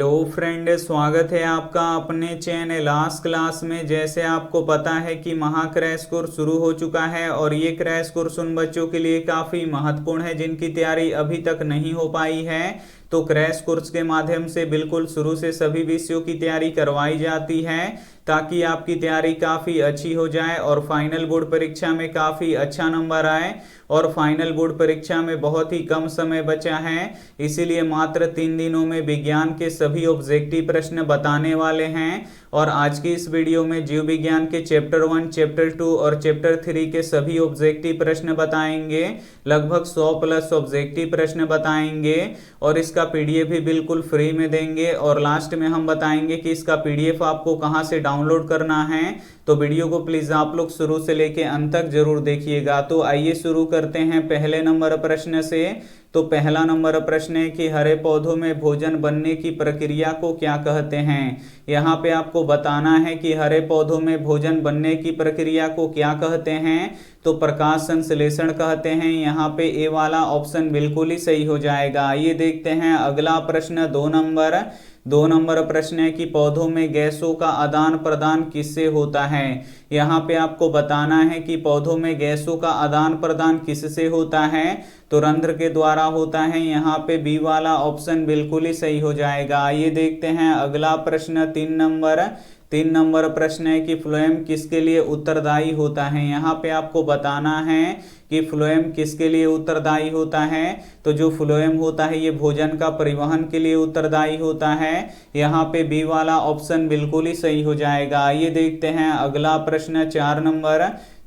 Hello friend, स्वागत है आपका अपने चैनल लास्ट क्लास में। जैसे आपको पता है कि महा क्रैश कोर्स शुरू हो चुका है और ये क्रैश कोर्स उन बच्चों के लिए काफ़ी महत्वपूर्ण है जिनकी तैयारी अभी तक नहीं हो पाई है। तो क्रैश कोर्स के माध्यम से बिल्कुल शुरू से सभी विषयों की तैयारी करवाई जाती है ताकि आपकी तैयारी काफ़ी अच्छी हो जाए और फाइनल बोर्ड परीक्षा में काफ़ी अच्छा नंबर आए। और फाइनल बोर्ड परीक्षा में बहुत ही कम समय बचा है, इसीलिए मात्र 3 दिनों में विज्ञान के सभी ऑब्जेक्टिव प्रश्न बताने वाले हैं। और आज की इस वीडियो में जीव विज्ञान के चैप्टर 1, चैप्टर 2 और चैप्टर 3 के सभी ऑब्जेक्टिव प्रश्न बताएंगे। लगभग 100 प्लस ऑब्जेक्टिव प्रश्न बताएंगे और इसका पीडीएफ भी बिल्कुल फ्री में देंगे। और लास्ट में हम बताएंगे कि इसका पीडीएफ आपको कहां से डाउनलोड करना है। तो वीडियो को प्लीज आप लोग शुरू से लेके अंत तक जरूर देखिएगा। तो आइए शुरू करते हैं पहले नंबर प्रश्न से। तो पहला नंबर प्रश्न है कि हरे पौधों में भोजन बनने की प्रक्रिया को क्या कहते हैं। यहाँ पे आपको बताना है कि हरे पौधों में भोजन बनने की प्रक्रिया को क्या कहते हैं। तो प्रकाश संश्लेषण कहते हैं। यहाँ पे ए वाला ऑप्शन बिल्कुल ही सही हो जाएगा। ये देखते हैं अगला प्रश्न 2 नंबर प्रश्न है कि पौधों में गैसों का आदान प्रदान किससे होता है। यहाँ पे आपको बताना है कि पौधों में गैसों का आदान प्रदान किससे होता है। तो रंध्र के द्वारा होता है। यहाँ पे बी वाला ऑप्शन बिल्कुल ही सही हो जाएगा। ये देखते हैं अगला प्रश्न 3 नंबर प्रश्न है कि फ्लोएम किसके लिए उत्तरदायी होता है। यहाँ पे आपको बताना है कि फ्लोएम किसके लिए उत्तरदायी होता है। तो जो फ्लोएम होता है ये भोजन का परिवहन के लिए उत्तरदायी होता है। यहाँ पे बी वाला ऑप्शन बिल्कुल ही सही हो जाएगा। ये देखते हैं अगला प्रश्न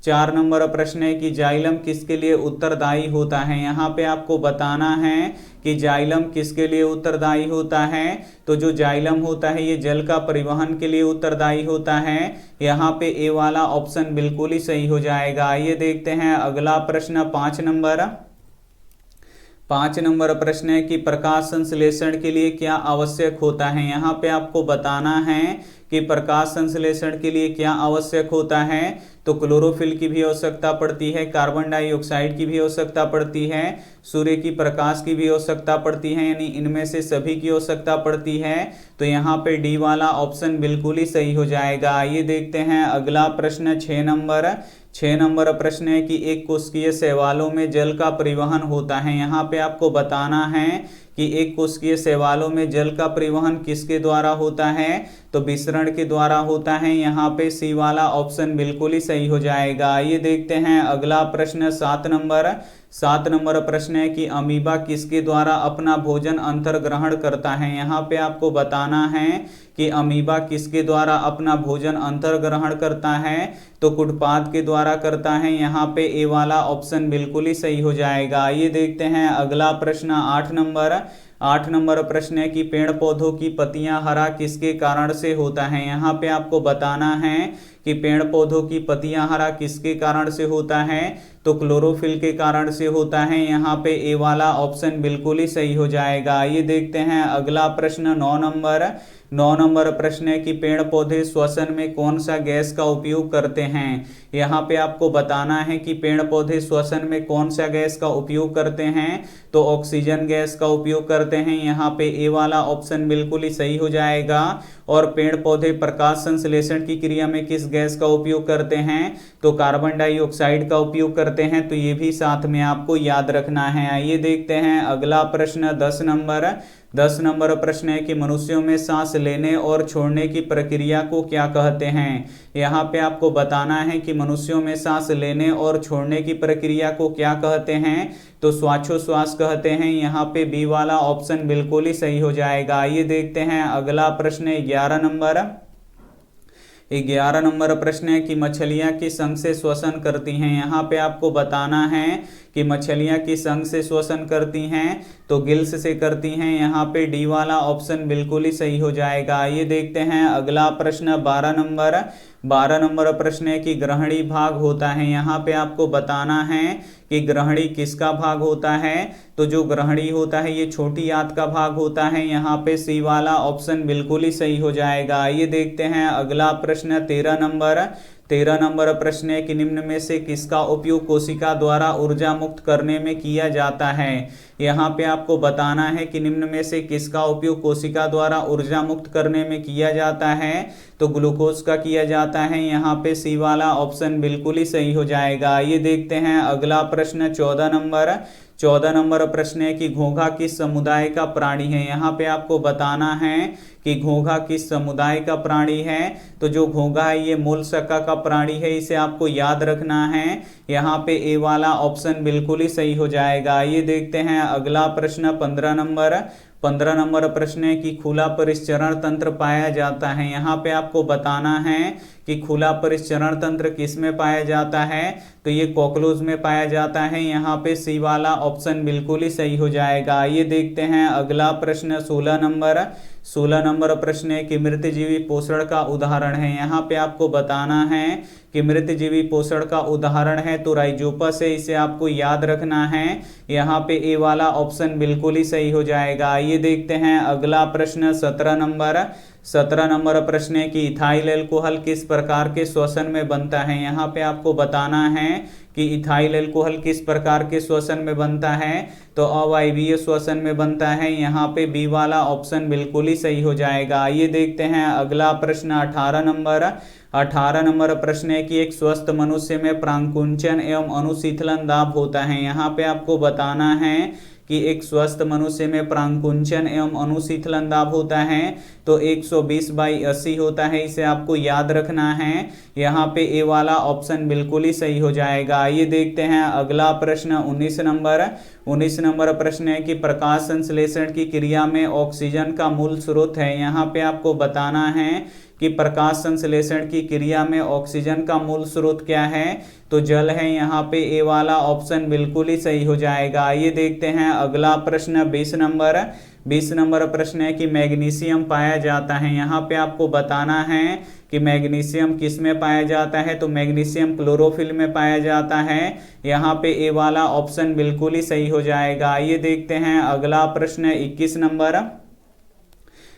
4 नंबर प्रश्न है कि जाइलम किसके लिए उत्तरदायी होता है। यहाँ पे आपको बताना है कि जाइलम किसके लिए उत्तरदायी होता है। तो जो जाइलम होता है ये जल का परिवहन के लिए उत्तरदायी होता है। यहाँ पे ए वाला ऑप्शन बिल्कुल ही सही हो जाएगा। ये देखते हैं अगला प्रश्न 5 नंबर प्रश्न है कि प्रकाश संश्लेषण के लिए क्या आवश्यक होता है। यहाँ पे आपको बताना है कि प्रकाश संश्लेषण के लिए क्या आवश्यक होता है। तो क्लोरोफिल की भी आवश्यकता पड़ती है, कार्बन डाइऑक्साइड की भी आवश्यकता पड़ती है, सूर्य की प्रकाश की भी आवश्यकता पड़ती है, यानी इनमें से सभी की आवश्यकता पड़ती है। तो यहाँ पे डी वाला ऑप्शन बिल्कुल ही सही हो जाएगा। ये देखते हैं अगला प्रश्न 6 नंबर प्रश्न है कि एक कोशिकीय शैवालों में जल का परिवहन होता है। यहाँ पे आपको बताना है कि एक कोशिकीय शैवालों में जल का परिवहन किसके द्वारा होता है। तो विसरण के द्वारा होता है। यहाँ पे सी वाला ऑप्शन बिल्कुल ही सही हो जाएगा। ये देखते हैं अगला प्रश्न 7 नंबर प्रश्न है कि अमीबा किसके द्वारा अपना भोजन अंतर्ग्रहण करता है। यहाँ पे आपको बताना है कि अमीबा किसके द्वारा अपना भोजन अंतर्ग्रहण करता है। तो कुटपाद के द्वारा करता है। यहाँ पे ए वाला ऑप्शन बिल्कुल ही सही हो जाएगा। ये देखते हैं अगला प्रश्न 8 नंबर प्रश्न है कि पेड़ पौधों की पत्तियां हरा किसके कारण से होता है। यहाँ पे आपको बताना है कि पेड़ पौधों की पत्तियां हरा किसके कारण से होता है। तो क्लोरोफिल के कारण से होता है। यहाँ पे ए वाला ऑप्शन बिल्कुल ही सही हो जाएगा। ये देखते हैं अगला प्रश्न 9 नंबर प्रश्न है कि पेड़ पौधे श्वसन में कौन सा गैस का उपयोग करते हैं। यहाँ पे आपको बताना है कि पेड़ पौधे श्वसन में कौन सा गैस का उपयोग करते हैं। तो ऑक्सीजन गैस का उपयोग करते हैं। यहाँ पे ए वाला ऑप्शन बिल्कुल ही सही हो जाएगा। और पेड़ पौधे प्रकाश संश्लेषण की क्रिया में किस गैस का उपयोग करते हैं। तो कार्बन डाइऑक्साइड का उपयोग करते हैं। तो ये भी साथ में आपको याद रखना है। आइए देखते हैं अगला प्रश्न 10 नंबर प्रश्न है कि मनुष्यों में सांस लेने और छोड़ने की प्रक्रिया को क्या कहते हैं। यहाँ पे आपको बताना है कि मनुष्यों में सांस लेने और छोड़ने की प्रक्रिया को क्या कहते हैं। तो श्वासोच्छ्वास कहते हैं। यहाँ पे बी वाला ऑप्शन बिल्कुल ही सही हो जाएगा। ये देखते हैं अगला प्रश्न 11 नंबर प्रश्न है कि मछलियां किस अंग से श्वसन करती हैं। यहाँ पे आपको बताना है कि मछलियां किस अंग से श्वसन करती हैं। तो गिल्स से करती हैं। यहाँ पे डी वाला ऑप्शन बिल्कुल ही सही हो जाएगा। ये देखते हैं अगला प्रश्न 12 नंबर प्रश्न है कि ग्रहणी भाग होता है। यहाँ पे आपको बताना है कि ग्रहणी किसका भाग होता है। तो जो ग्रहणी होता है ये छोटी आंत का भाग होता है। यहाँ पे सी वाला ऑप्शन बिल्कुल ही सही हो जाएगा। ये देखते हैं अगला प्रश्न 13 नंबर प्रश्न है कि निम्न में से किसका उपयोग कोशिका द्वारा ऊर्जा मुक्त करने में किया जाता है। यहाँ पे आपको बताना है कि निम्न में से किसका उपयोग कोशिका द्वारा ऊर्जा मुक्त करने में किया जाता है। तो ग्लूकोज का किया जाता है। यहाँ पे सी वाला ऑप्शन बिल्कुल ही सही हो जाएगा। ये देखते हैं अगला प्रश्न 14 नंबर प्रश्न है कि घोंघा किस समुदाय का प्राणी है। यहाँ पे आपको बताना है कि घोंघा किस समुदाय का प्राणी है। तो जो घोंघा है ये मोलस्का का प्राणी है, इसे आपको याद रखना है। यहाँ पे ए वाला ऑप्शन बिल्कुल ही सही हो जाएगा। ये देखते हैं अगला प्रश्न 15 नंबर प्रश्न है कि खुला परिसंचरण तंत्र पाया जाता है। यहाँ पे आपको बताना है कि खुला परिसंचरण तंत्र किस में पाया जाता है। तो ये कॉकरोच में पाया जाता है। यहाँ पे सी वाला ऑप्शन बिल्कुल ही सही हो जाएगा। ये देखते हैं अगला प्रश्न 16 नंबर प्रश्न है कि मृतजीवी पोषण का उदाहरण है। यहाँ पे आपको बताना है कि मृतजीवी पोषण का उदाहरण है तो राइजोपस है, इसे आपको याद रखना है। यहाँ पे ए वाला ऑप्शन बिल्कुल ही सही हो जाएगा। ये देखते हैं अगला प्रश्न 17 नंबर प्रश्न है कि इथाइल अल्कोहल किस प्रकार के श्वसन में बनता है। यहाँ पे आपको बताना है कि इथाइल अल्कोहल किस प्रकार के श्वसन में बनता है। तो अवायवीय श्वसन में बनता है। यहाँ पे बी वाला ऑप्शन बिल्कुल ही सही हो जाएगा। ये देखते हैं अगला प्रश्न 18 नंबर प्रश्न है कि एक स्वस्थ मनुष्य में प्रांकुंचन एवं अनुशीतलन दाब होता है। यहाँ पे आपको बताना है कि एक स्वस्थ मनुष्य में प्रांकुंचन एवं अनुशीतलन दाब होता है तो 120/80 होता है, इसे आपको याद रखना है। यहाँ पे ए वाला ऑप्शन बिल्कुल ही सही हो जाएगा। ये देखते हैं अगला प्रश्न 19 नंबर प्रश्न है कि प्रकाश संश्लेषण की क्रिया में ऑक्सीजन का मूल स्रोत है। यहाँ पे आपको बताना है कि प्रकाश संश्लेषण की क्रिया में ऑक्सीजन का मूल स्रोत क्या है। तो जल है। यहाँ पे ए वाला ऑप्शन बिल्कुल ही सही हो जाएगा। ये देखते हैं अगला प्रश्न 20 नंबर प्रश्न है कि मैग्नीशियम पाया जाता है। यहाँ पे आपको बताना है कि मैग्नीशियम किस में पाया जाता है। तो मैग्नीशियम क्लोरोफिल में पाया जाता है। यहाँ पे ए वाला ऑप्शन बिल्कुल ही सही हो जाएगा। ये देखते हैं अगला प्रश्न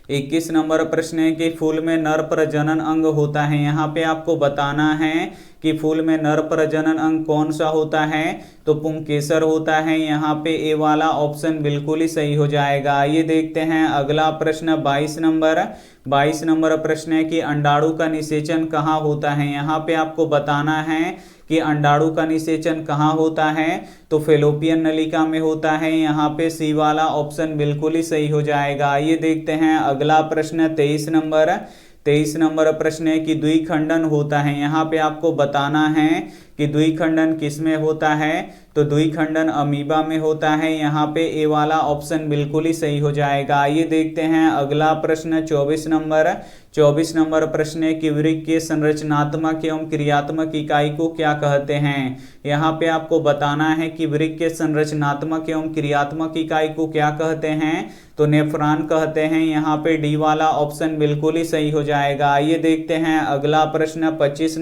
21 नंबर प्रश्न है कि फूल में नर प्रजनन अंग होता है। यहाँ पे आपको बताना है कि फूल में नर प्रजनन अंग कौन सा होता है। तो पुंकेसर होता है। यहाँ पे ए वाला ऑप्शन बिल्कुल ही सही हो जाएगा। ये देखते हैं अगला प्रश्न 22 नंबर प्रश्न है कि अंडाणु का निषेचन कहाँ होता है। यहाँ पे आपको बताना है कि अंडाणु का निषेचन कहाँ होता है। तो फेलोपियन नलिका में होता है। यहाँ पे सी वाला ऑप्शन बिल्कुल ही सही हो जाएगा। ये देखते हैं अगला प्रश्न 23 नंबर प्रश्न है कि द्विखंडन होता है। यहाँ पे आपको बताना है कि द्विखंडन किस में होता है। तो द्विखंडन अमीबा में होता है। यहाँ पे ए वाला ऑप्शन बिल्कुल ही सही हो जाएगा। ये देखते हैं अगला प्रश्न 24 नंबर प्रश्न है कि वृक्क के संरचनात्मक एवं क्रियात्मक इकाई को क्या कहते हैं। यहाँ पे आपको बताना है कि वृक्क के संरचनात्मक एवं क्रियात्मक इकाई को क्या कहते हैं। तो नेफ्रॉन कहते हैं। यहाँ पे डी वाला ऑप्शन बिल्कुल ही सही हो जाएगा। ये देखते हैं अगला प्रश्न 25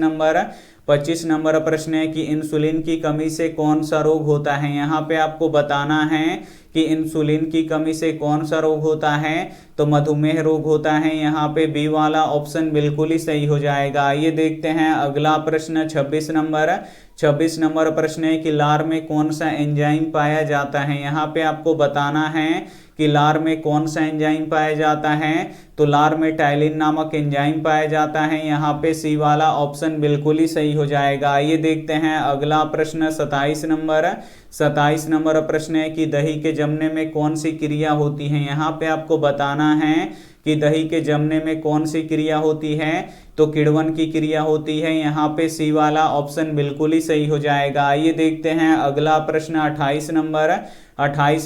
नंबर प्रश्न है कि इंसुलिन की कमी से कौन सा रोग होता है। यहाँ पे आपको बताना है कि इंसुलिन की कमी से कौन सा रोग होता है। तो मधुमेह रोग होता है। यहाँ पे बी वाला ऑप्शन बिल्कुल ही सही हो जाएगा। ये देखते हैं अगला प्रश्न 26 नंबर प्रश्न है कि लार में कौन सा एंजाइम पाया जाता है। यहाँ पे आपको बताना है कि लार में कौन सा एंजाइम पाया जाता है। तो लार में टाइलिन नामक एंजाइम पाया जाता है। यहाँ पे सी वाला ऑप्शन बिल्कुल ही सही हो जाएगा। ये देखते हैं अगला प्रश्न 27 नंबर प्रश्न है कि दही के जमने में कौन सी क्रिया होती है। यहाँ पे आपको बताना है कि दही के जमने में कौन सी क्रिया होती है। तो किण्वन की क्रिया होती है। यहाँ पे सी वाला ऑप्शन बिल्कुल ही सही हो जाएगा। ये देखते हैं अगला प्रश्न 28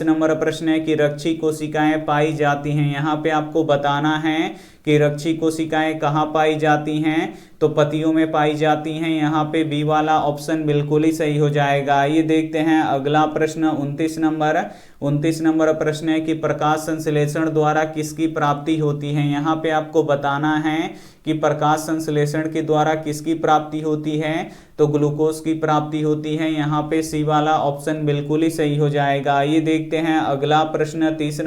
नंबर प्रश्न है कि रक्षी कोशिकाएं पाई जाती हैं। यहाँ पे आपको बताना है कि रक्षी कोशिकाएं कहाँ पाई जाती हैं। तो पतियों में पाई जाती हैं। यहाँ पे बी वाला ऑप्शन बिल्कुल ही सही हो जाएगा। ये देखते हैं अगला प्रश्न 29 नंबर प्रश्न है कि प्रकाश संश्लेषण द्वारा किसकी प्राप्ति होती है। यहाँ पे आपको बताना है कि प्रकाश संश्लेषण के द्वारा किसकी प्राप्ति होती है। तो ग्लूकोज की प्राप्ति होती है। यहाँ पे सी वाला ऑप्शन बिल्कुल ही सही हो जाएगा। ये देखते हैं अगला प्रश्न 30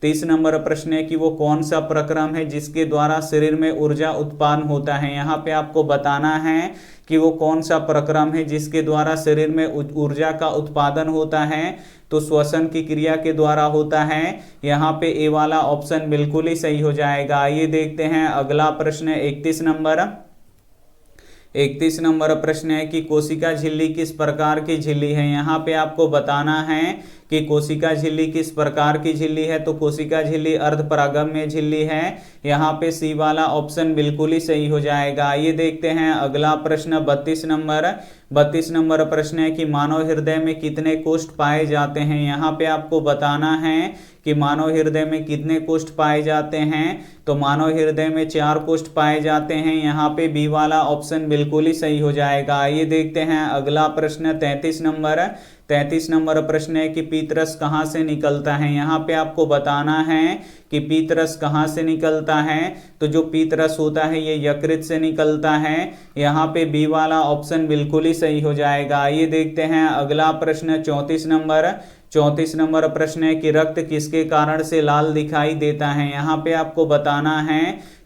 30 नंबर प्रश्न है कि वो कौन सा प्रक्रम है जिसके द्वारा शरीर में ऊर्जा उत्पन्न होता है। यहाँ पे आपको बताना है कि वो कौन सा प्रक्रम है जिसके द्वारा शरीर में ऊर्जा का उत्पादन होता है। तो श्वसन की क्रिया के द्वारा होता है। यहाँ पे ए वाला ऑप्शन बिल्कुल ही सही हो जाएगा। आइए देखते हैं अगला प्रश्न 31 नंबर। 31 नंबर प्रश्न है कि कोशिका झिल्ली किस प्रकार की झिल्ली है। यहाँ पे आपको बताना है कि कोशिका झिल्ली किस प्रकार की झिल्ली है। तो कोशिका झिल्ली अर्धपरागम्य झिल्ली है। यहाँ पे सी वाला ऑप्शन बिल्कुल ही सही हो जाएगा। ये देखते हैं अगला प्रश्न 32 नंबर। 32 नंबर प्रश्न है कि मानव हृदय में कितने कोष्ठ पाए जाते हैं। यहाँ पे आपको बताना है कि मानव हृदय में कितने कोष्ठ पाए जाते हैं। तो मानव हृदय में 4 कोष्ठ पाए जाते हैं। यहाँ पे बी वाला ऑप्शन बिल्कुल ही सही हो जाएगा। ये देखते हैं अगला प्रश्न 33 नंबर। 33 नंबर प्रश्न है कि पीतरस कहाँ से निकलता है। यहाँ पे आपको बताना है कि पीतरस कहाँ से निकलता है। तो जो पीतरस होता है ये यकृत से निकलता है। यहाँ पे बी वाला ऑप्शन बिल्कुल ही सही हो जाएगा। ये देखते हैं अगला प्रश्न 34 नंबर। 34 नंबर प्रश्न है कि रक्त किसके कारण से लाल दिखाई देता है। यहाँ पे आपको बताना है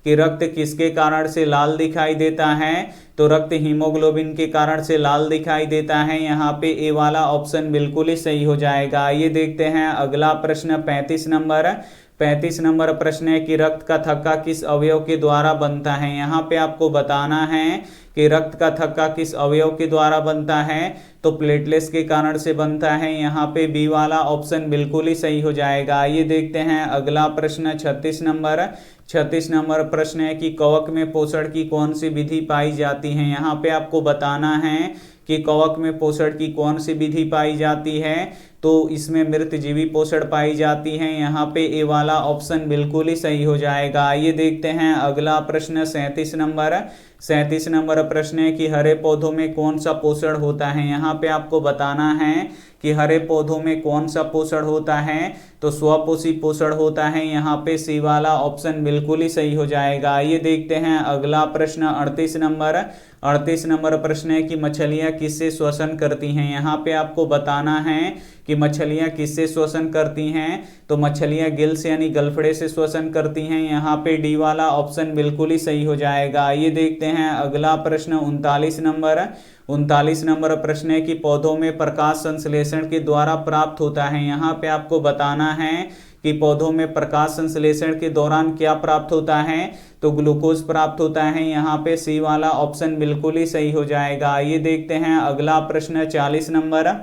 कि रक्त किसके कारण से लाल दिखाई देता है। तो रक्त हीमोग्लोबिन के कारण से लाल दिखाई देता है। यहाँ पे ए वाला ऑप्शन बिल्कुल ही सही हो जाएगा। ये देखते हैं अगला प्रश्न 35 नंबर। 35 नंबर प्रश्न है कि रक्त का थक्का किस अवयव के द्वारा बनता है। यहाँ पे आपको बताना है कि रक्त का थक्का किस अवयव के द्वारा बनता है। तो प्लेटलेट्स के कारण से बनता है। यहाँ पे बी वाला ऑप्शन बिल्कुल ही सही हो जाएगा। ये देखते हैं अगला प्रश्न 36 नंबर। 36 नंबर प्रश्न है कि कवक में पोषण की कौन सी विधि पाई जाती है। यहाँ पे आपको बताना है कि कवक में पोषण की कौन सी विधि पाई जाती है। तो इसमें मृतजीवी पोषण पाई जाती है। यहाँ पे ए वाला ऑप्शन बिल्कुल ही सही हो जाएगा। ये देखते हैं अगला प्रश्न 37 नंबर। 37 नंबर प्रश्न है कि हरे पौधों में कौन सा पोषण होता है। यहाँ पे आपको बताना है कि हरे पौधों में कौन सा पोषण होता है। तो स्वपोषी पोषण होता है। यहाँ पे सी वाला ऑप्शन बिल्कुल ही सही हो जाएगा। ये देखते हैं अगला प्रश्न 38 नंबर। 38 नंबर प्रश्न है कि मछलियाँ किससे श्वसन करती हैं। यहाँ पे आपको बताना है कि मछलियाँ किससे श्वसन करती हैं। तो मछलियाँ गिल्स यानी गलफड़े से श्वसन करती हैं। यहाँ पे डी वाला ऑप्शन बिल्कुल ही सही हो जाएगा। ये देखते हैं अगला प्रश्न 39 नंबर। 39 नंबर प्रश्न है कि पौधों में प्रकाश संश्लेषण के द्वारा प्राप्त होता है। यहाँ पे आपको बताना है कि पौधों में प्रकाश संश्लेषण के दौरान क्या प्राप्त होता है। तो ग्लूकोज प्राप्त होता है। यहाँ पे सी वाला ऑप्शन बिल्कुल ही सही हो जाएगा। ये देखते हैं अगला प्रश्न 40 नंबर।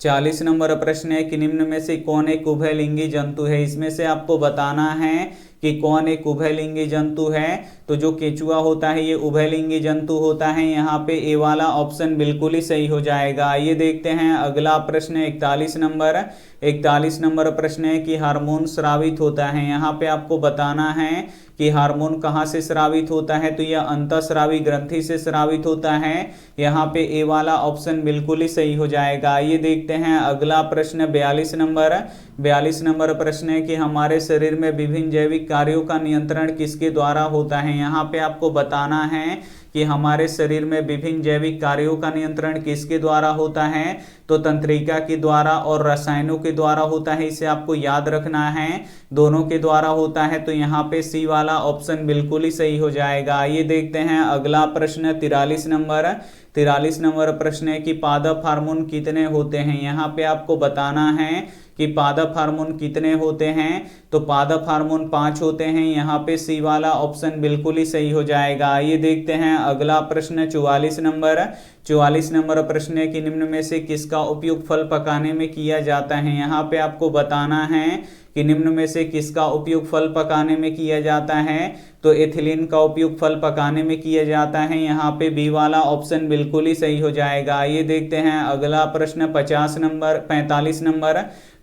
40 नंबर प्रश्न है कि निम्न में से कौन एक उभयलिंगी जंतु है। इसमें से आपको बताना है कि कौन एक उभयलिंगी जंतु है। तो जो केंचुआ होता है ये उभयलिंगी जंतु होता है। यहाँ पे ए वाला ऑप्शन बिल्कुल ही सही हो जाएगा। ये देखते हैं अगला प्रश्न 41 नंबर। 41 नंबर प्रश्न है कि हार्मोन स्रावित होता है। यहाँ पे आपको बताना है कि हार्मोन कहाँ से स्रावित होता है। तो यह अंतःस्रावी ग्रंथि से स्रावित होता है। यहाँ पे ए वाला ऑप्शन बिल्कुल ही सही हो जाएगा। ये देखते हैं अगला प्रश्न 42 नंबर। 42 नंबर प्रश्न है कि हमारे शरीर में विभिन्न जैविक कार्यों का नियंत्रण किसके द्वारा होता है। यहाँ पे आपको बताना है कि हमारे शरीर में विभिन्न जैविक कार्यों का नियंत्रण किसके द्वारा होता है। तो तंत्रिका के द्वारा और रसायनों के द्वारा होता है। इसे आपको याद रखना है, दोनों के द्वारा होता है। तो यहाँ पे सी वाला ऑप्शन बिल्कुल ही सही हो जाएगा। ये देखते हैं अगला प्रश्न 43 नंबर। 43 नंबर प्रश्न है कि पादप हार्मोन कितने होते हैं। यहाँ पे आपको बताना है कि पादप हार्मोन कितने होते हैं। तो पादप हार्मोन 5 होते हैं। यहाँ पे सी वाला ऑप्शन बिल्कुल ही सही हो जाएगा। ये देखते हैं अगला प्रश्न 44 नंबर। 44 नंबर प्रश्न है कि निम्न में से किसका उपयोग फल पकाने में किया जाता है। यहाँ पे आपको बताना है कि निम्न में से किसका उपयोग फल पकाने में किया जाता है। तो एथिलीन का उपयोग फल पकाने में किया जाता है। यहाँ पे बी वाला ऑप्शन बिल्कुल ही सही हो जाएगा। ये देखते हैं अगला प्रश्न 45 नंबर।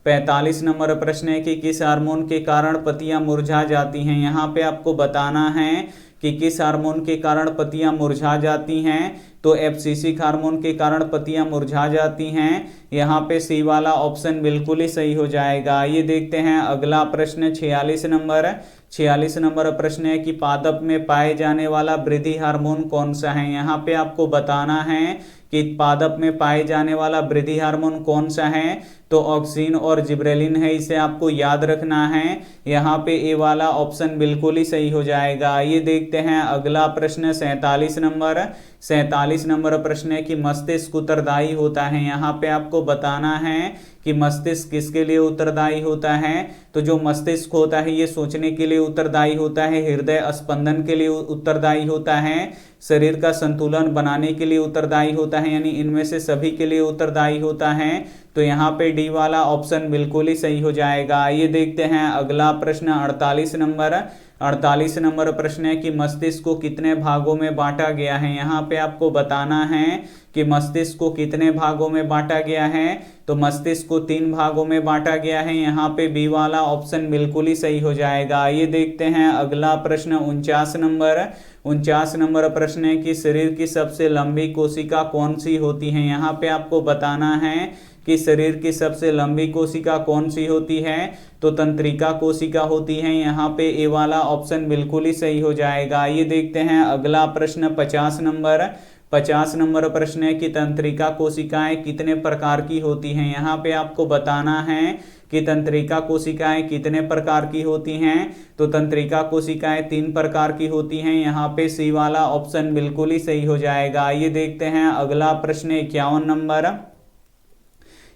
45 नंबर प्रश्न है कि किस हार्मोन के कारण पत्तियां मुरझा जाती हैं। यहाँ पे आपको बताना है कि किस हार्मोन के कारण पत्तियां मुरझा जाती हैं। तो एब्सिसिक हार्मोन के कारण पत्तियां मुरझा जाती हैं। यहाँ पे सी वाला ऑप्शन बिल्कुल ही सही हो जाएगा। ये देखते हैं अगला प्रश्न 46 नंबर। 46 नंबर प्रश्न है कि पादप में पाए जाने वाला वृद्धि हार्मोन कौन सा है। यहाँ पे आपको बताना है कि पादप में पाए जाने वाला वृद्धि हार्मोन कौन सा है। तो ऑक्सीन और जिब्रेलिन है, इसे आपको याद रखना है। यहाँ पे ए वाला ऑप्शन बिल्कुल ही सही हो जाएगा। आइए देखते हैं अगला प्रश्न 47 नंबर। 47 नंबर प्रश्न है कि मस्तिष्क उत्तरदायी होता है। यहाँ पे आपको बताना है कि मस्तिष्क किसके लिए उत्तरदायी होता है। तो जो मस्तिष्क होता है ये सोचने के लिए उत्तरदायी होता है, हृदय स्पंदन के लिए उत्तरदायी होता है, शरीर का संतुलन बनाने के लिए उत्तरदायी होता है, यानी इनमें से सभी के लिए उत्तरदायी होता है। तो यहाँ पे डी वाला ऑप्शन बिल्कुल ही सही हो जाएगा। आइए देखते हैं अगला प्रश्न 48 नंबर। 48 नंबर प्रश्न है कि मस्तिष्क को कितने भागों में बांटा गया है। यहाँ पे आपको बताना है कि मस्तिष्क को कितने भागों में बांटा गया है। तो मस्तिष्क को 3 भागों में बांटा गया है। यहाँ पे बी वाला ऑप्शन बिल्कुल ही सही हो जाएगा। आइए देखते हैं अगला प्रश्न 49 नंबर। 49 नंबर प्रश्न है कि शरीर की सबसे लंबी कोशिका कौन सी होती है। यहाँ पे आपको बताना है कि शरीर की सबसे लंबी कोशिका कौन सी होती है। तो तंत्रिका कोशिका होती है। यहाँ पे ए वाला ऑप्शन बिल्कुल ही सही हो जाएगा। ये देखते हैं अगला प्रश्न 50 नंबर। 50 नंबर प्रश्न है कि तंत्रिका कोशिकाएं कितने प्रकार की होती हैं। यहाँ पे आपको बताना है कि तंत्रिका कोशिकाएं कितने प्रकार की होती हैं। तो तंत्रिका कोशिकाएं 3 प्रकार की होती हैं। यहाँ पे सी वाला ऑप्शन बिल्कुल ही सही हो जाएगा। ये देखते हैं अगला प्रश्न 51 नंबर।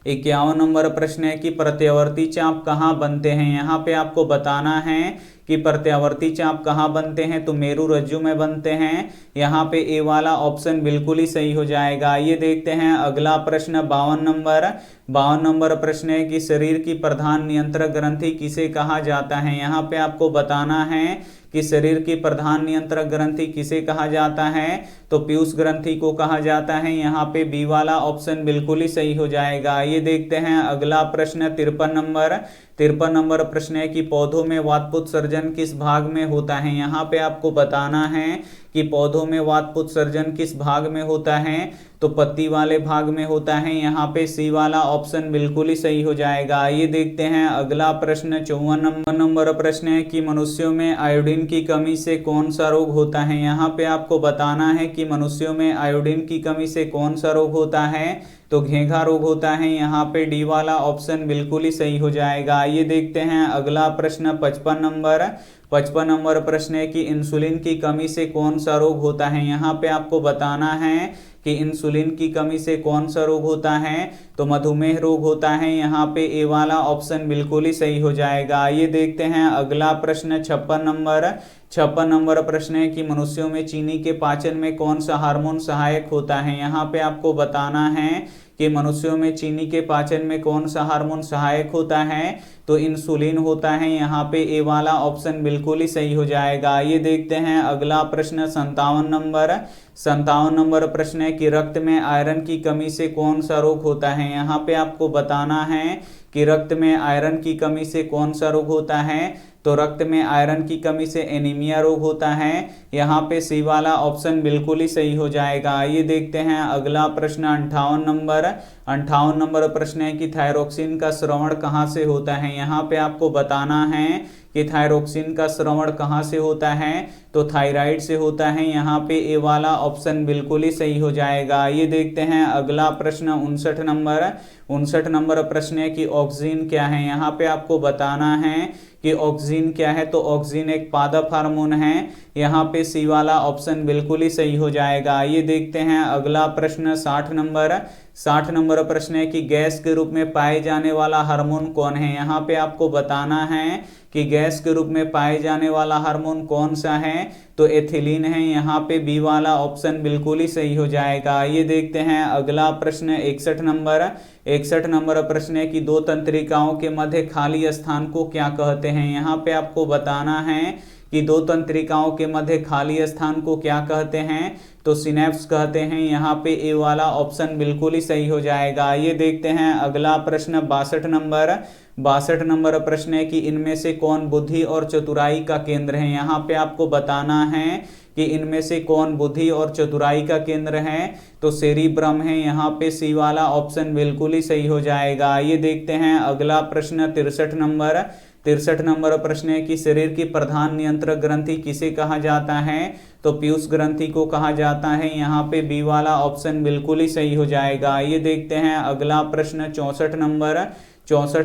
51 नंबर प्रश्न है कि प्रत्यावर्ती चाप कहाँ बनते हैं। यहाँ पे आपको बताना है कि प्रत्यावर्ती चाप कहाँ बनते हैं। तो मेरु रज्जु में बनते हैं। यहाँ पे ए वाला ऑप्शन बिल्कुल ही सही हो जाएगा। ये देखते हैं अगला प्रश्न 52 नंबर। 52 नंबर प्रश्न है कि शरीर की प्रधान नियंत्रक ग्रंथि किसे कहा जाता है। यहाँ पे आपको बताना है कि शरीर की प्रधान नियंत्रक ग्रंथि किसे कहा जाता है। तो पीयूष ग्रंथि को कहा जाता है। यहाँ पे बी वाला ऑप्शन बिल्कुल ही सही हो जाएगा। ये देखते हैं अगला प्रश्न 53 नंबर। 53 नंबर प्रश्न है कि पौधों में वातपुत्सर्जन किस भाग में होता है। यहाँ पे आपको बताना है कि पौधों में वातपुत्सर्जन किस भाग में होता है। तो पत्ती वाले भाग में होता है। यहाँ पे सी वाला ऑप्शन बिल्कुल ही सही हो जाएगा। ये देखते हैं अगला प्रश्न 54 नंबर प्रश्न है कि मनुष्यों में आयोडीन की कमी से कौन सा रोग होता है। यहाँ पे आपको बताना है कि मनुष्यों में आयोडीन की कमी से कौन सा रोग होता है। तो घेंघा रोग होता है। यहाँ पे डी वाला ऑप्शन बिल्कुल ही सही हो जाएगा। ये देखते हैं अगला प्रश्न 55 नंबर। 55 नंबर प्रश्न है कि इंसुलिन की कमी से कौन सा रोग होता है। यहाँ पे आपको बताना है कि इंसुलिन की कमी से कौन सा रोग होता है। तो मधुमेह रोग होता है। यहाँ पे ए वाला ऑप्शन बिल्कुल ही सही हो जाएगा। ये देखते हैं अगला प्रश्न 56 नंबर। 56 नंबर प्रश्न है कि मनुष्यों में चीनी के पाचन में कौन सा हार्मोन सहायक होता है। यहाँ पे आपको बताना है कि मनुष्यों में चीनी के पाचन में कौन सा हार्मोन सहायक होता है। तो इंसुलिन होता है। यहाँ पे ए वाला ऑप्शन बिल्कुल ही सही हो जाएगा। ये देखते हैं अगला प्रश्न 57 नंबर। 57 नंबर प्रश्न है कि रक्त में आयरन की कमी से कौन सा रोग होता है। यहाँ पे आपको बताना है कि रक्त में आयरन की कमी से कौन सा रोग होता है। तो रक्त में आयरन की कमी से एनीमिया रोग होता है। यहाँ पे सी वाला ऑप्शन बिल्कुल ही सही हो जाएगा। ये देखते हैं अगला प्रश्न 58 नंबर। 58 नंबर प्रश्न है कि थायरोक्सिन का श्रवण कहाँ से होता है। यहाँ पे आपको बताना है कि थायरोक्सिन का श्रवण कहाँ से होता है। तो थायराइड से होता है। यहाँ पे ए वाला ऑप्शन बिल्कुल ही सही हो जाएगा। ये देखते हैं अगला प्रश्न 59 नंबर। 59 नंबर प्रश्न है कि ऑक्सीन क्या है। यहाँ पे आपको बताना है कि ऑक्सीन क्या है। तो ऑक्सीन एक पादप हार्मोन है। यहाँ पे सी वाला ऑप्शन बिल्कुल ही सही हो जाएगा। ये देखते हैं अगला प्रश्न 60 नंबर। 60 नंबर प्रश्न है कि गैस के रूप में पाए जाने वाला हार्मोन कौन है। यहाँ पे आपको बताना है कि गैस के रूप में पाए जाने वाला हार्मोन कौन सा है। तो एथिलीन है। यहाँ पे बी वाला ऑप्शन बिल्कुल ही सही हो जाएगा। ये देखते हैं अगला प्रश्न 61 नंबर। 61 नंबर प्रश्न है कि दो तंत्रिकाओं के मध्य खाली स्थान को क्या कहते हैं। यहाँ पे आपको बताना है कि दो तंत्रिकाओं के मध्य खाली स्थान को क्या कहते हैं। तो सिनेप्स कहते हैं। यहाँ पे ए वाला ऑप्शन बिल्कुल ही सही हो जाएगा। ये देखते हैं अगला प्रश्न 62 नंबर। 62 नंबर प्रश्न है कि इनमें से कौन बुद्धि और चतुराई का केंद्र है। यहाँ पे आपको बताना है कि इनमें से कौन बुद्धि और चतुराई का केंद्र है। तो सेरिब्रम है। यहाँ पे सी वाला ऑप्शन बिल्कुल ही सही हो जाएगा। ये देखते हैं अगला प्रश्न 63 नंबर। 63 नंबर प्रश्न है कि शरीर की प्रधान नियंत्रक ग्रंथि किसे कहा जाता है। तो पीयूष ग्रंथि को कहा जाता है। यहाँ पे बी वाला ऑप्शन बिल्कुल ही सही हो जाएगा। ये देखते हैं अगला प्रश्न 64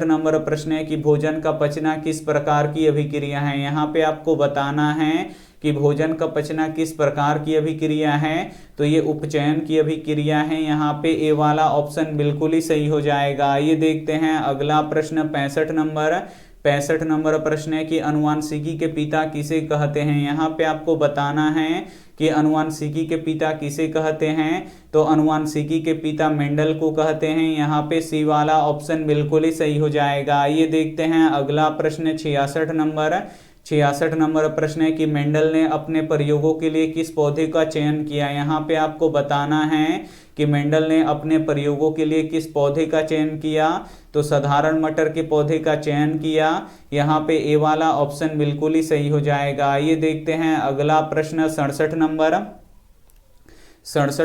नंबर प्रश्न है कि भोजन का पचना किस प्रकार की अभिक्रिया है। यहाँ पे आपको बताना है कि भोजन का पचना किस प्रकार की अभिक्रिया है। तो ये उपचयन की अभिक्रिया है। यहाँ पे ए वाला ऑप्शन बिल्कुल ही सही हो जाएगा। ये देखते हैं अगला प्रश्न 65 नंबर प्रश्न है कि अनुवांशिकी के पिता किसे कहते हैं। यहाँ पे आपको बताना है कि अनुवांशिकी के पिता किसे कहते हैं। तो अनुवांशिकी के पिता मेंडल को कहते हैं। यहाँ पे सी वाला ऑप्शन बिल्कुल ही सही हो जाएगा। ये देखते हैं अगला प्रश्न 66 नंबर प्रश्न है कि मेंडल ने अपने प्रयोगों के लिए किस पौधे का चयन किया। यहाँ पे आपको बताना है कि मेंडल ने अपने प्रयोगों के लिए किस पौधे का चयन किया। तो साधारण मटर के पौधे का चयन किया। यहाँ पे ए वाला ऑप्शन बिल्कुल ही सही हो जाएगा। ये देखते हैं अगला प्रश्न 67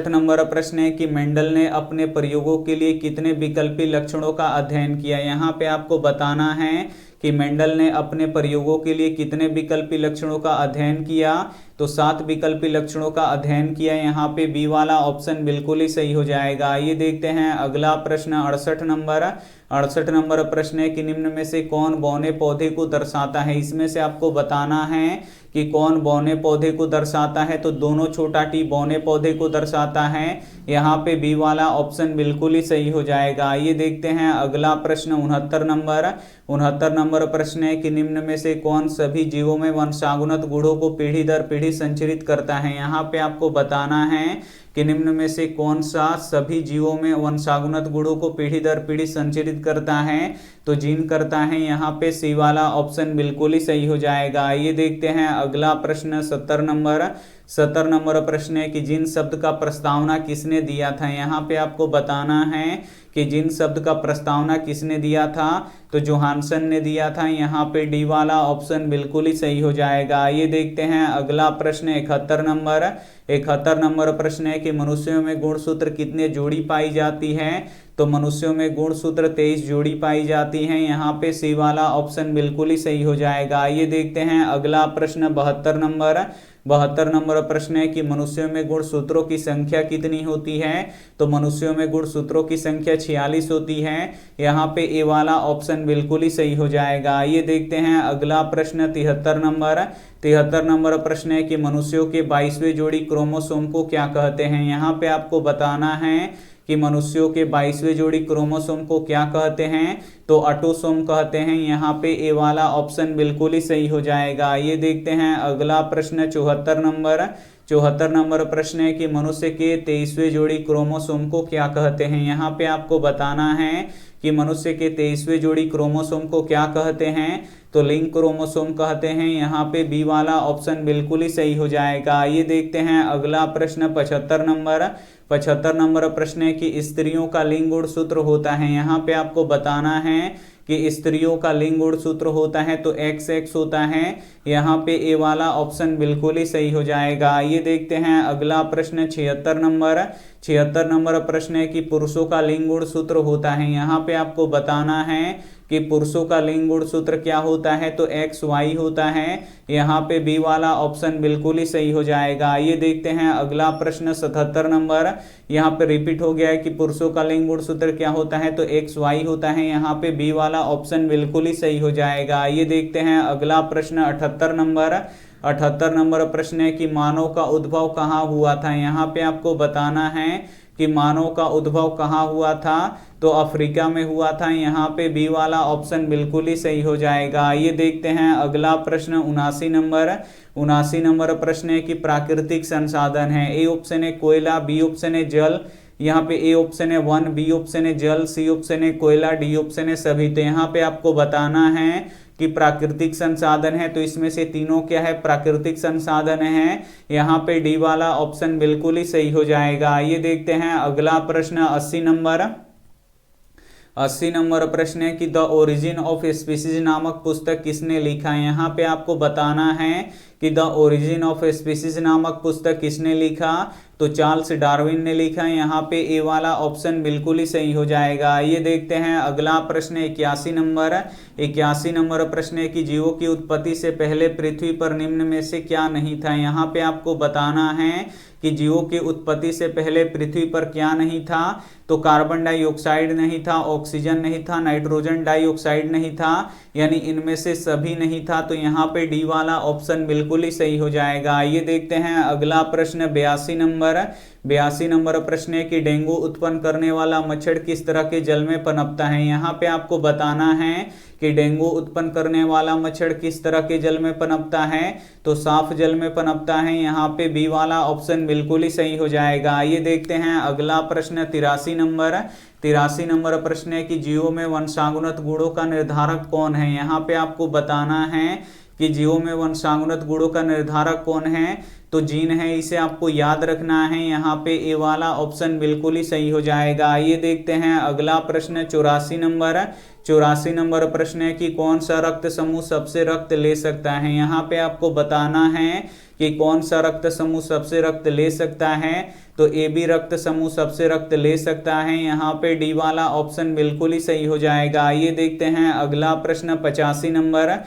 नंबर प्रश्न है कि मेंडल ने अपने प्रयोगों के लिए कितने विकल्पी लक्षणों का अध्ययन किया। यहाँ पे आपको बताना है कि मेंडल ने अपने प्रयोगों के लिए कितने विकल्पी लक्षणों का अध्ययन किया। तो 7 विकल्पी लक्षणों का अध्ययन किया। यहाँ पे बी वाला ऑप्शन बिल्कुल ही सही हो जाएगा। ये देखते हैं अगला प्रश्न 68 नंबर प्रश्न है कि निम्न में से कौन बौने पौधे को दर्शाता है। इसमें से आपको बताना है कि कौन बौने पौधे को दर्शाता है। तो दोनों छोटा टी बौने पौधे को दर्शाता है। यहाँ पे बी वाला ऑप्शन बिल्कुल ही सही हो जाएगा। ये देखते हैं अगला प्रश्न 69 नंबर प्रश्न है कि निम्न में से कौन सभी जीवों में वंशानुगत गुणों को पीढ़ी दर पीढ़ी संचरित करता है। यहाँ पे आपको बताना है कि निम्न में से कौन सा सभी जीवों में वंशानुगत गुणों को पीढ़ी दर पीढ़ी संचरित करता है। तो जीन करता है। यहाँ पे सी वाला ऑप्शन बिल्कुल ही सही हो जाएगा। ये देखते हैं अगला प्रश्न 70 नंबर प्रश्न है कि जिन शब्द का प्रस्तावना किसने दिया था। यहाँ पे आपको बताना है कि जिन शब्द का प्रस्तावना किसने दिया था। तो जोहानसन ने दिया था। यहाँ पे डी वाला ऑप्शन बिल्कुल ही सही हो जाएगा। ये देखते हैं अगला प्रश्न 71 नंबर प्रश्न है कि मनुष्यों में गुणसूत्र कितने जोड़ी पाई जाती है। तो मनुष्यों में गुणसूत्र 23 जोड़ी पाई जाती हैं। यहाँ पे सी वाला ऑप्शन बिल्कुल ही सही हो जाएगा। ये देखते हैं अगला प्रश्न 72 नंबर प्रश्न है कि मनुष्यों में गुणसूत्रों की संख्या कितनी होती है। तो मनुष्यों में गुणसूत्रों की संख्या 46 होती है। यहाँ पे ए वाला ऑप्शन बिल्कुल ही सही हो जाएगा। ये देखते हैं अगला प्रश्न 73 नंबर प्रश्न है कि मनुष्यों के 22वें जोड़ी क्रोमोसोम को क्या कहते हैं। यहाँ पे आपको बताना है कि मनुष्यों के 22वें जोड़ी क्रोमोसोम को क्या कहते हैं। तो ऑटोसोम कहते हैं। यहाँ पे ए वाला ऑप्शन बिल्कुल ही सही हो जाएगा। ये देखते हैं अगला प्रश्न 74 नंबर प्रश्न है कि मनुष्य के 23वें जोड़ी क्रोमोसोम को क्या कहते हैं। यहाँ पे आपको बताना है कि मनुष्य के 23वें जोड़ी क्रोमोसोम को क्या कहते हैं। तो लिंक क्रोमोसोम कहते हैं। यहाँ पे बी वाला ऑप्शन बिल्कुल ही सही हो जाएगा। ये देखते हैं अगला प्रश्न 75 नंबर प्रश्न है कि स्त्रियों का लिंग गुणसूत्र होता है। यहाँ पे आपको बताना है कि स्त्रियों का लिंग गुणसूत्र होता है तो XX होता है। यहाँ पे ए वाला ऑप्शन बिल्कुल ही सही हो जाएगा। ये देखते हैं अगला प्रश्न 76 नंबर प्रश्न है कि पुरुषों का लिंग गुणसूत्र होता है। यहाँ पे आपको बताना है कि पुरुषों का लिंग गुणसूत्र क्या होता है। तो XY होता है। यहाँ पे बी वाला ऑप्शन बिल्कुल ही सही हो जाएगा। ये देखते हैं अगला प्रश्न 77 नंबर। यहाँ पे रिपीट हो गया है कि पुरुषों का लिंग गुणसूत्र क्या होता है। तो XY होता है। यहाँ पे बी वाला ऑप्शन बिल्कुल ही सही हो जाएगा। ये देखते हैं अगला प्रश्न 78 नंबर प्रश्न है कि मानव का उद्भव कहाँ हुआ था। यहाँ पे आपको बताना है कि मानव का उद्भव कहाँ हुआ था। तो अफ्रीका में हुआ था। यहाँ पे बी वाला ऑप्शन बिल्कुल ही सही हो जाएगा। ये देखते हैं अगला प्रश्न 79 नंबर प्रश्न है कि प्राकृतिक संसाधन है। ए ऑप्शन है कोयला, बी ऑप्शन है जल। यहाँ पे ए ऑप्शन है वन, बी ऑप्शन है जल, सी ऑप्शन है कोयला, डी ऑप्शन है सभी। तो यहाँ पे आपको बताना है कि प्राकृतिक संसाधन है। तो इसमें से तीनों क्या है, प्राकृतिक संसाधन है। यहाँ पे डी वाला ऑप्शन बिल्कुल ही सही हो जाएगा। ये देखते हैं अगला प्रश्न 80 नंबर प्रश्न है कि द ओरिजिन ऑफ स्पीसीज नामक पुस्तक किसने लिखा है। यहाँ पे आपको बताना है कि द ओरिजिन ऑफ स्पीसीज नामक पुस्तक किसने लिखा। तो चार्ल्स डार्विन ने लिखा है। यहाँ पे ए वाला ऑप्शन बिल्कुल ही सही हो जाएगा। ये देखते हैं अगला प्रश्न 81 नंबर। 81 नंबर प्रश्न है कि जीवों की उत्पत्ति से पहले पृथ्वी पर निम्न में से क्या नहीं था। यहाँ पे आपको बताना है कि जीवों की उत्पत्ति से पहले पृथ्वी पर क्या नहीं था। तो कार्बन डाइऑक्साइड नहीं था, ऑक्सीजन नहीं था, नाइट्रोजन डाइऑक्साइड नहीं था, यानी इनमें से सभी नहीं था। तो यहाँ पे डी वाला ऑप्शन बिल्कुल ही सही हो जाएगा। आइए देखते हैं अगला प्रश्न 82 नंबर। 82 नंबर प्रश्न है कि डेंगू उत्पन्न करने वाला मच्छर किस तरह के जल में पनपता है। यहाँ पे आपको बताना है कि डेंगू उत्पन्न करने वाला मच्छर किस तरह के जल में पनपता है। तो साफ जल में पनपता है। यहाँ पे बी वाला ऑप्शन बिल्कुल ही सही हो जाएगा। आइए देखते हैं अगला प्रश्न 83 नंबर। 83 नंबर प्रश्न है कि जीवों में वंशानुगत गुणों का निर्धारक कौन है। यहाँ पे आपको बताना है कि जीवों में वंशानुगत गुणों का निर्धारक कौन है। तो जीन है, इसे आपको याद रखना है। यहाँ पे ए वाला ऑप्शन बिल्कुल ही सही हो जाएगा। आइए देखते हैं अगला प्रश्न 84 नंबर। 84 नंबर प्रश्न है कि कौन सा रक्त समूह सबसे रक्त ले सकता है। यहाँ पे आपको बताना है कि कौन सा रक्त समूह सबसे रक्त ले सकता है। तो ए बी रक्त समूह सबसे रक्त ले सकता है। यहाँ पे डी वाला ऑप्शन बिल्कुल ही सही हो जाएगा। आइए देखते हैं अगला प्रश्न 85 नंबर।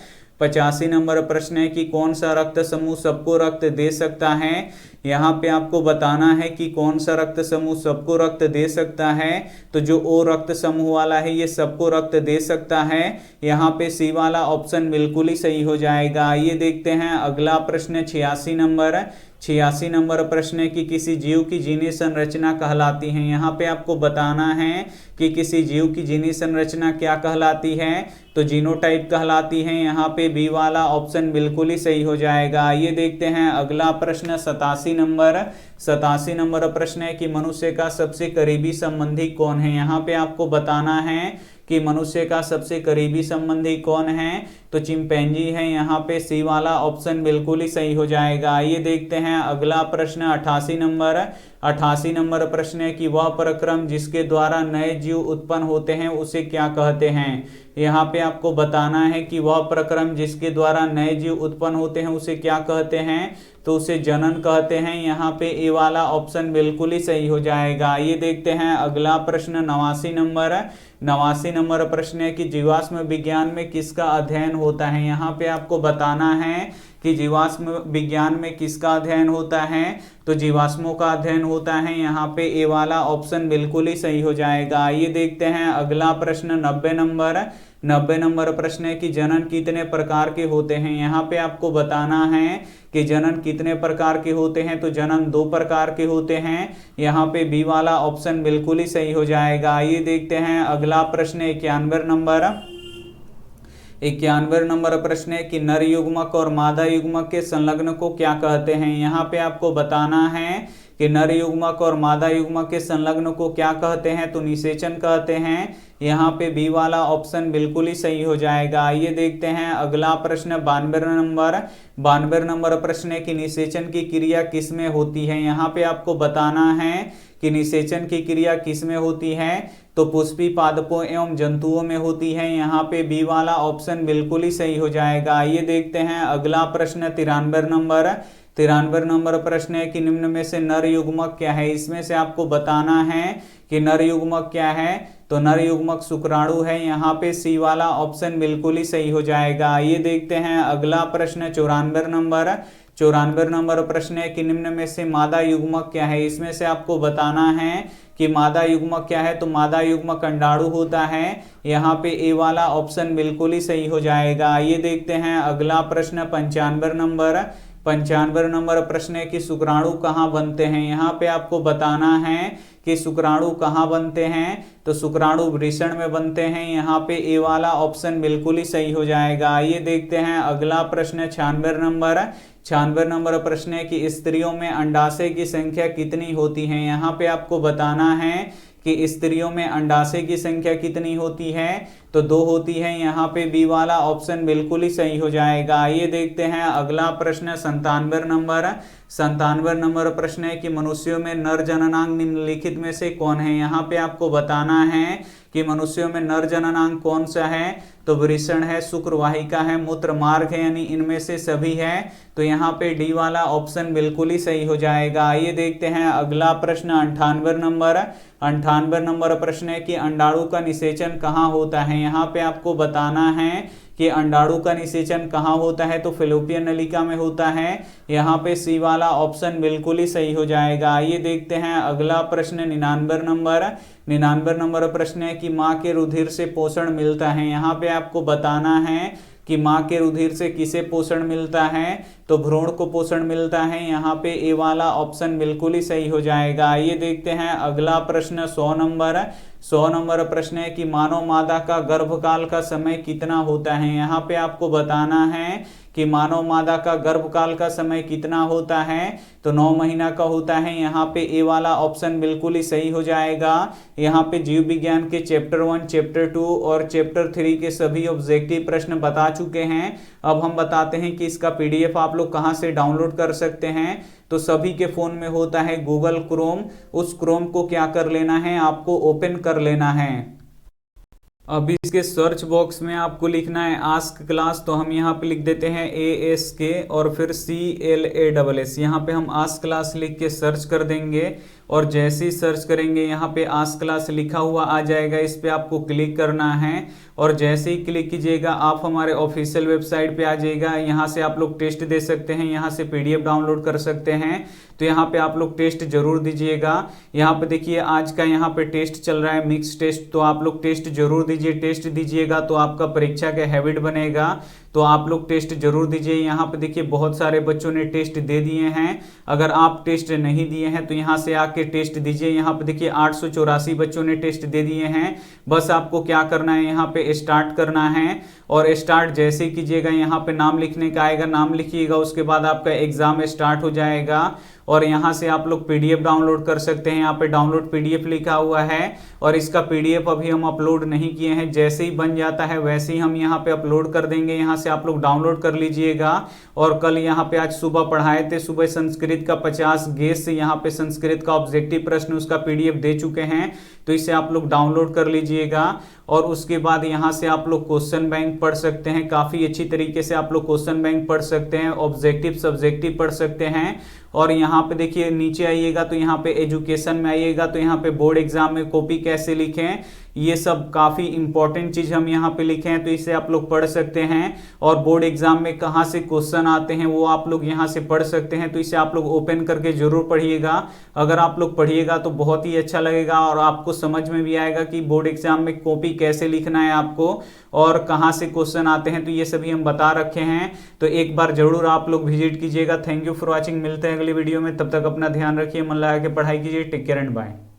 85 नंबर प्रश्न है कि कौन सा रक्त समूह सबको रक्त दे सकता है। यहाँ पे आपको बताना है कि कौन सा रक्त समूह सबको रक्त दे सकता है। तो जो ओ रक्त समूह वाला है ये सबको रक्त दे सकता है। यहाँ पे सी वाला ऑप्शन बिल्कुल ही सही हो जाएगा। आइए देखते हैं अगला प्रश्न 86 नंबर। 86 नंबर प्रश्न है कि किसी जीव की जीनी संरचना कहलाती है। यहाँ पे आपको बताना है कि किसी जीव की जीनी संरचना क्या कहलाती है। तो जीनोटाइप कहलाती है। यहाँ पे बी वाला ऑप्शन बिल्कुल ही सही हो जाएगा। आइए देखते हैं अगला प्रश्न 87 नंबर। 87 नंबर प्रश्न है कि मनुष्य का सबसे करीबी संबंधी कौन है। यहाँ पे आपको बताना है कि मनुष्य का सबसे करीबी संबंधी कौन है। तो चिंपैंजी है। यहाँ पे सी वाला ऑप्शन बिल्कुल ही सही हो जाएगा। आइए देखते हैं अगला प्रश्न 88 नंबर। 88 नंबर प्रश्न है कि वह प्रक्रम जिसके द्वारा नए जीव उत्पन्न होते हैं उसे क्या कहते हैं। यहाँ पे आपको बताना है कि वह प्रक्रम जिसके द्वारा नए जीव उत्पन्न होते हैं उसे क्या कहते हैं। तो उसे जनन कहते हैं। यहाँ पे ए वाला ऑप्शन बिल्कुल ही सही हो जाएगा। आइए देखते हैं अगला प्रश्न 89 नंबर। 89 नंबर प्रश्न है कि जीवाश्म विज्ञान में किसका अध्ययन होता है। यहाँ पे आपको बताना है कि जीवाश्म विज्ञान में किसका अध्ययन होता है। तो जीवाश्मों का अध्ययन होता है। यहाँ पे ए वाला ऑप्शन बिल्कुल ही सही हो जाएगा। आइए देखते हैं अगला प्रश्न 90 नंबर। 90 नंबर प्रश्न है कि जनन कितने प्रकार के होते हैं। यहाँ पे आपको बताना है कि जनन कितने प्रकार के होते हैं। तो जनन 2 प्रकार के होते हैं। यहाँ पे बी वाला ऑप्शन बिल्कुल ही सही हो जाएगा। आइए देखते हैं अगला प्रश्न 91 नंबर। 91 नंबर प्रश्न है कि नर युग्मक और मादा युग्मक के संलग्न को क्या कहते हैं। यहाँ पे आपको बताना है कि नर युग्मक और मादा युग्मक के संलग्न को क्या कहते हैं। तो निषेचन कहते हैं। यहाँ पे बी वाला ऑप्शन बिल्कुल ही सही हो जाएगा। आइए देखते हैं अगला प्रश्न 92 नंबर। 92 नंबर प्रश्न है कि निषेचन की क्रिया किस में होती है। यहाँ पे आपको बताना है कि निषेचन की क्रिया किस में होती है। तो पुष्पी पादपों एवं जंतुओं में होती है। यहाँ पे बी वाला ऑप्शन बिल्कुल ही सही हो जाएगा। आइए देखते हैं अगला प्रश्न 93 नंबर। 93 नंबर प्रश्न है कि निम्न में से नर युग्मक क्या है। इसमें से आपको बताना है कि नर युग्मक क्या है। तो नर युग्मक शुक्राणु है। यहाँ पे सी वाला ऑप्शन बिल्कुल ही सही हो जाएगा। आइए देखते हैं अगला प्रश्न 94 नंबर। 94 नंबर प्रश्न है कि निम्न में से मादा युग्मक क्या है। इसमें से आपको बताना है कि मादा युग्मक क्या है। तो मादा युग्मक अंडाणु होता है। यहाँ पे ए वाला ऑप्शन बिल्कुल ही सही हो जाएगा। आइए देखते हैं अगला प्रश्न 95 नंबर। 95 नंबर प्रश्न है कि शुक्राणु कहाँ बनते हैं। यहाँ पे आपको बताना है कि शुक्राणु कहाँ बनते हैं। तो शुक्राणु वृषण में बनते हैं। यहाँ पे ए वाला ऑप्शन बिल्कुल ही सही हो जाएगा। आइए देखते हैं अगला प्रश्न 96 नंबर। 96 नंबर प्रश्न है कि स्त्रियों में अंडाशय की संख्या कितनी होती है। यहाँ पे आपको बताना है कि स्त्रियों में अंडाशय की संख्या कितनी होती है, तो 2 होती है। यहाँ पे बी वाला ऑप्शन बिल्कुल ही सही हो जाएगा। आइए देखते हैं अगला प्रश्न 97 नंबर प्रश्न है कि मनुष्यों में नर जननांग निम्नलिखित में से कौन है। यहाँ पे आपको बताना है कि मनुष्यों में नर जननांग कौन सा है, तो वृषण है, शुक्रवाहिका है, मूत्र मार्ग है, यानी इनमें से सभी है। तो यहाँ पे डी वाला ऑप्शन बिल्कुल ही सही हो जाएगा। आइए देखते हैं अगला प्रश्न 98 नंबर प्रश्न है कि अंडाणु का निषेचन कहाँ होता है। यहाँ पे आपको बताना है कि अंडाणु का निषेचन कहाँ होता है, तो फैलोपियन नलिका में होता है। यहाँ पे सी वाला ऑप्शन बिल्कुल ही सही हो जाएगा। आइए देखते हैं अगला प्रश्न 99 नंबर प्रश्न है कि माँ के रुधिर से पोषण मिलता है। यहाँ पे आपको बताना है कि माँ के रुधिर से किसे पोषण मिलता है, तो भ्रूण को पोषण मिलता है। यहाँ पे ए वाला ऑप्शन बिल्कुल ही सही हो जाएगा। आइए देखते हैं अगला प्रश्न 100 नंबर प्रश्न है कि मानव मादा का गर्भकाल का समय कितना होता है। यहाँ पे आपको बताना है कि मानव मादा का गर्भकाल का समय कितना होता है, तो 9 महीना का होता है। यहाँ पे ए वाला ऑप्शन बिल्कुल ही सही हो जाएगा। यहाँ पे जीव विज्ञान के चैप्टर 1, चैप्टर 2 और चैप्टर 3 के सभी ऑब्जेक्टिव प्रश्न बता चुके हैं। अब हम बताते हैं कि इसका पीडीएफ आप लोग कहाँ से डाउनलोड कर सकते हैं। तो सभी के फोन में होता है गूगल क्रोम, उस क्रोम को क्या कर लेना है, आपको ओपन कर लेना है। अब इसके सर्च बॉक्स में आपको लिखना है आस्क क्लास, तो हम यहाँ पे लिख देते हैं ASK और फिर CLASS। यहाँ पे हम आस्क क्लास लिख के सर्च कर देंगे और जैसे ही सर्च करेंगे यहाँ पे आस्क क्लास लिखा हुआ आ जाएगा। इस पे आपको क्लिक करना है और जैसे ही क्लिक कीजिएगा आप हमारे ऑफिशियल वेबसाइट पे आ जाएगा। यहाँ से आप लोग टेस्ट दे सकते हैं, यहाँ से PDF डाउनलोड कर सकते हैं। तो यहाँ पे आप लोग टेस्ट जरूर दीजिएगा। यहाँ पे देखिए आज का यहाँ पे टेस्ट चल रहा है, मिक्स टेस्ट, तो आप लोग टेस्ट जरूर दीजिए। टेस्ट दीजिएगा तो आपका परीक्षा का हैबिट बनेगा, तो आप लोग टेस्ट जरूर दीजिए। यहाँ पे देखिए बहुत सारे बच्चों ने टेस्ट दे दिए हैं। अगर आप टेस्ट नहीं दिए हैं तो यहाँ से आके टेस्ट दीजिए। यहाँ पे देखिए 884 बच्चों ने टेस्ट दे दिए हैं। बस आपको क्या करना है, यहाँ पे स्टार्ट करना है और स्टार्ट जैसे कीजिएगा यहाँ पे नाम लिखने का आएगा, नाम लिखिएगा, उसके बाद आपका एग्जाम स्टार्ट हो जाएगा। और यहाँ से आप लोग PDF डाउनलोड कर सकते हैं। यहाँ पे डाउनलोड PDF लिखा हुआ है और इसका PDF अभी हम अपलोड नहीं किए हैं। जैसे ही बन जाता है वैसे ही हम यहाँ पे अपलोड कर देंगे। यहाँ से आप लोग डाउनलोड कर लीजिएगा। और कल यहाँ पे आज सुबह पढ़ाए थे, सुबह संस्कृत का 50 गेस, यहाँ पे संस्कृत का ऑब्जेक्टिव प्रश्न उसका PDF दे चुके हैं, तो इसे आप लोग डाउनलोड कर लीजिएगा। और उसके बाद यहाँ से आप लोग क्वेश्चन बैंक पढ़ सकते हैं, काफ़ी अच्छी तरीके से आप लोग क्वेश्चन बैंक पढ़ सकते हैं, ऑब्जेक्टिव सब्जेक्टिव पढ़ सकते हैं। और यहाँ पे देखिए नीचे आइएगा तो यहाँ पे एजुकेशन में आइएगा तो यहाँ पे बोर्ड एग्जाम में कॉपी कैसे लिखें, ये सब काफ़ी इंपॉर्टेंट चीज़ हम यहाँ पे लिखे हैं, तो इसे आप लोग पढ़ सकते हैं। और बोर्ड एग्जाम में कहाँ से क्वेश्चन आते हैं वो आप लोग यहाँ से पढ़ सकते हैं, तो इसे आप लोग ओपन करके जरूर पढ़िएगा। अगर आप लोग पढ़िएगा तो बहुत ही अच्छा लगेगा और आपको समझ में भी आएगा कि बोर्ड एग्जाम में कॉपी कैसे लिखना है आपको और कहाँ से क्वेश्चन आते हैं, तो ये सभी हम बता रखे हैं। तो एक बार जरूर आप लोग विजिट कीजिएगा। थैंक यू फॉर वॉचिंग, मिलते हैं अगली वीडियो में, तब तक अपना ध्यान रखिए, मन लगा के पढ़ाई कीजिए। Take care and bye.